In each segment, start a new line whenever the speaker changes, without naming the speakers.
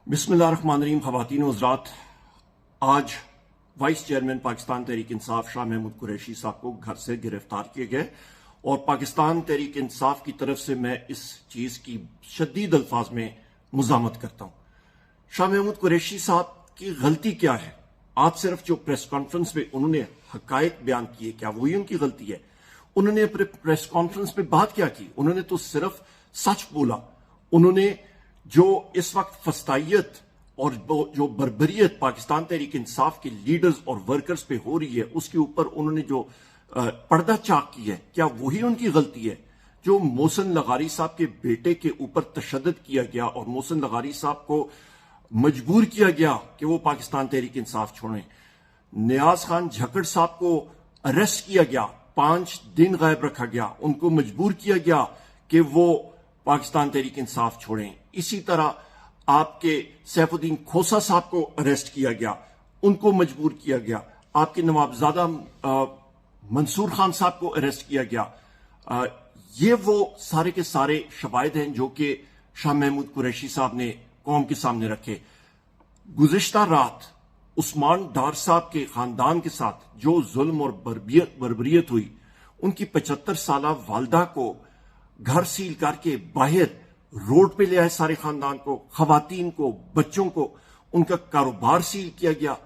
बिस्मिल्लाहिर्रहमानिर्रहीम। ख़वातीन व हज़रात, आज वाइस चेयरमैन पाकिस्तान तहरीक इंसाफ शाह महमूद कुरैशी साहब को घर से गिरफ्तार किए गए और पाकिस्तान तहरीक इंसाफ की तरफ से मैं इस चीज की शदीद अल्फाज में मुज़ामत करता हूं। शाह महमूद कुरैशी साहब की गलती क्या है? आज सिर्फ जो प्रेस कॉन्फ्रेंस में उन्होंने हकायक बयान किए, क्या वही उनकी गलती है? उन्होंने अपने प्रेस कॉन्फ्रेंस में बात क्या की? उन्होंने तो सिर्फ सच बोला। उन्होंने जो इस वक्त फस्तायत और जो बर्बरियत पाकिस्तान तहरीक इंसाफ के लीडर्स और वर्कर्स पे हो रही है, उसके ऊपर उन्होंने जो पर्दा चाक की है, क्या वही उनकी गलती है? जो मोहसिन लगारी साहब के बेटे के ऊपर तशद्दुद किया गया और मोहसिन लगारी साहब को मजबूर किया गया कि वो पाकिस्तान तहरीक इंसाफ छोड़ें। नियाज खान झक्कड़ साहब को अरेस्ट किया गया, 5 दिन गायब रखा गया, उनको मजबूर किया गया कि वो पाकिस्तान तहरीक इंसाफ छोड़ें। इसी तरह आपके सैफुद्दीन खोसा साहब को अरेस्ट किया गया, उनको मजबूर किया गया। आपके नवाबजादा मंसूर खान साहब को अरेस्ट किया गया। ये वो सारे के सारे शवाहिद हैं जो कि शाह महमूद कुरैशी साहब ने कौम के सामने रखे। गुज़िश्ता रात उस्मान डार साहब के खानदान के साथ जो जुल्म और बर्बरियत हुई, उनकी 75 साला वालदा को घर सील करके बाहर रोड पे ले आए, सारे खानदान को, खवातीन को, बच्चों को, उनका कारोबार सील किया गया।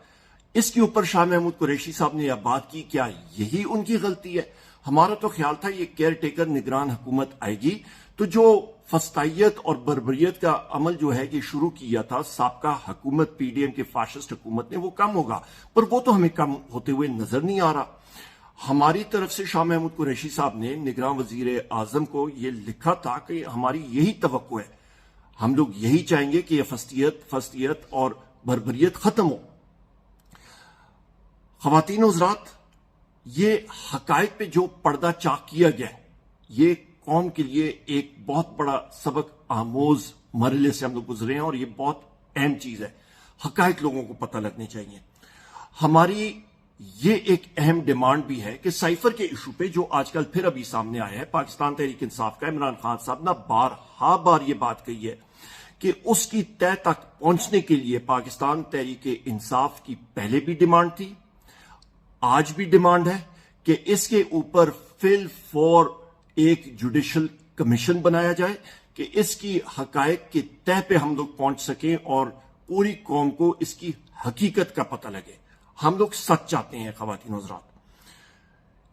इसके ऊपर शाह महमूद कुरैशी साहब ने यह बात की, क्या यही उनकी गलती है? हमारा तो ख्याल था ये केयर टेकर निगरान हुकूमत आएगी तो जो फस्तायत और बर्बरियत का अमल जो है कि शुरू किया था साबका हुकूमत पीडीएम के फाशिस्ट हुकूमत ने, वो कम होगा, पर वो तो हमें कम होते हुए नजर नहीं आ रहा। हमारी तरफ से शाह महमूद कुरैशी साहब ने निगरान वजीर आजम को यह लिखा था कि हमारी यही तवक्को है, हम लोग यही चाहेंगे कि यह फस्तियत और बर्बरियत खत्म हो। ख़वातीन व हज़रात, ये हकायक पे जो पर्दा चाक किया गया, ये कौम के लिए एक बहुत बड़ा सबक आमोज मरहले से हम लोग गुजरे हैं और ये बहुत अहम चीज है। हकायक लोगों को पता लगने चाहिए। हमारी ये एक अहम डिमांड भी है कि साइफर के इशू पे जो आजकल फिर अभी सामने आया है, पाकिस्तान तहरीक इंसाफ का इमरान खान साहब ने बार ये बात कही है कि उसकी तय तक पहुंचने के लिए पाकिस्तान तहरीक इंसाफ की पहले भी डिमांड थी, आज भी डिमांड है कि इसके ऊपर फिल फॉर एक जुडिशल कमीशन बनाया जाए कि इसकी हकायक के तह पे हम लोग पहुंच सकें और पूरी कौम को इसकी हकीकत का पता लगे। हम लोग सच चाहते हैं। ख़वातीन व हज़रात,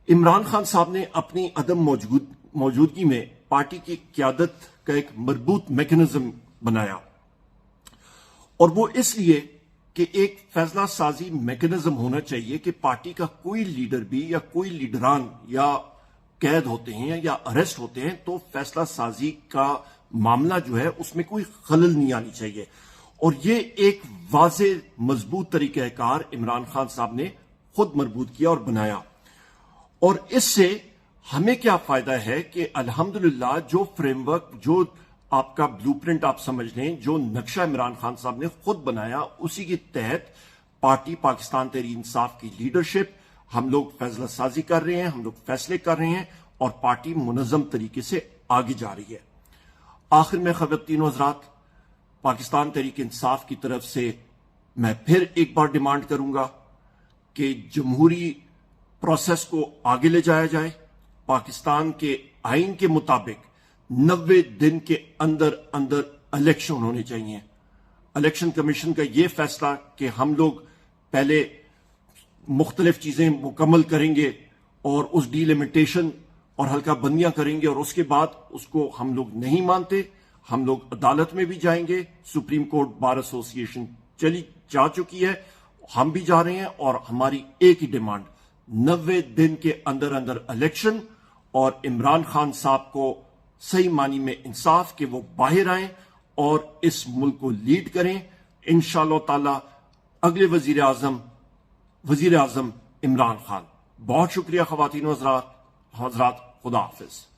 इमरान खान साहब ने अपनी अदम मौजूदगी में पार्टी की क्यादत का एक मजबूत मैकेनिज्म बनाया और वो इसलिए कि एक फैसला साजी मैकेनिज्म होना चाहिए कि पार्टी का कोई लीडर भी या कोई लीडरान या कैद होते हैं या अरेस्ट होते हैं तो फैसला साजी का मामला जो है उसमें कोई खलल नहीं आनी चाहिए। और ये एक वाज़े मजबूत तरीक़ाकार इमरान खान साहब ने खुद मजबूत किया और बनाया। और इससे हमें क्या फायदा है कि अल्हम्दुलिल्लाह जो फ्रेमवर्क, जो आपका ब्लूप्रिंट आप समझ लें, जो नक्शा इमरान खान साहब ने खुद बनाया, उसी के तहत पार्टी पाकिस्तान तहरीक इंसाफ की लीडरशिप हम लोग फैसला साजी कर रहे हैं, हम लोग फैसले कर रहे हैं और पार्टी मुनज़्ज़म तरीके से आगे जा रही है। आखिर में ख़वातीन व हज़रात, पाकिस्तान तहरीक इंसाफ की तरफ से मैं फिर एक बार डिमांड करूंगा कि जमहूरी प्रोसेस को आगे ले जाया जाए। पाकिस्तान के आइन के मुताबिक 90 दिन के अंदर अंदर इलेक्शन होने चाहिए। इलेक्शन कमीशन का यह फैसला कि हम लोग पहले मुख्तलिफ चीजें मुकम्मल करेंगे और उस डीलिमिटेशन और हल्का बंदियां करेंगे और उसके बाद उसको हम लोग नहीं मानते, हम लोग अदालत में भी जाएंगे। सुप्रीम कोर्ट बार एसोसिएशन चली जा चुकी है, हम भी जा रहे हैं और हमारी एक ही डिमांड, 90 दिन के अंदर अंदर इलेक्शन और इमरान खान साहब को सही मानी में इंसाफ कि वो बाहर आए और इस मुल्क को लीड करें इंशाअल्लाह ताला। अगले वजीर आजम इमरान खान। बहुत शुक्रिया ख़वातीन व हज़रात, खुदा हाफिज।